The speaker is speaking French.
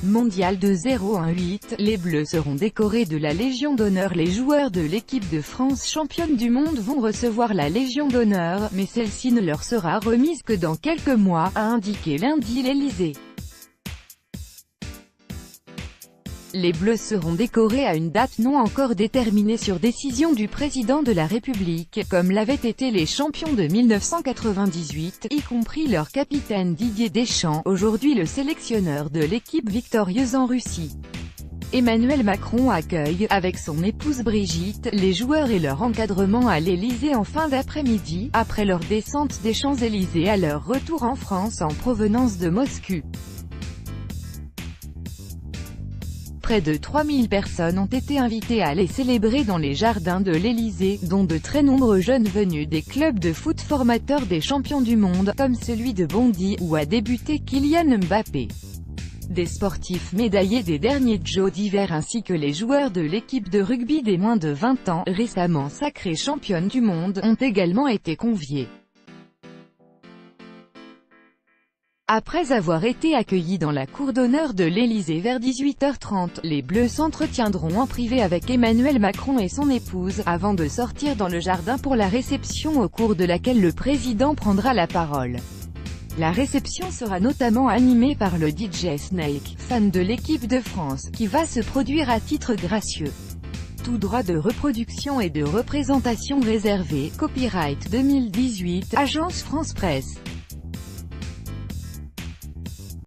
Mondial de 018, les Bleus seront décorés de la Légion d'honneur. Les joueurs de l'équipe de France championne du monde vont recevoir la Légion d'honneur, mais celle-ci ne leur sera remise que dans quelques mois, a indiqué lundi l'Élysée. Les Bleus seront décorés à une date non encore déterminée sur décision du président de la République, comme l'avaient été les champions de 1998, y compris leur capitaine Didier Deschamps, aujourd'hui le sélectionneur de l'équipe victorieuse en Russie. Emmanuel Macron accueille, avec son épouse Brigitte, les joueurs et leur encadrement à l'Élysée en fin d'après-midi, après leur descente des Champs-Élysées à leur retour en France en provenance de Moscou. Près de 3000 personnes ont été invitées à les célébrer dans les jardins de l'Élysée, dont de très nombreux jeunes venus des clubs de foot formateurs des champions du monde, comme celui de Bondy, où a débuté Kylian Mbappé. Des sportifs médaillés des derniers Jeux d'hiver ainsi que les joueurs de l'équipe de rugby des moins de 20 ans, récemment sacrée championne du monde, ont également été conviés. Après avoir été accueillis dans la cour d'honneur de l'Élysée vers 18h30, les Bleus s'entretiendront en privé avec Emmanuel Macron et son épouse, avant de sortir dans le jardin pour la réception au cours de laquelle le président prendra la parole. La réception sera notamment animée par le DJ Snake, fan de l'équipe de France, qui va se produire à titre gracieux. Tout droit de reproduction et de représentation réservé, copyright 2018, Agence France Presse.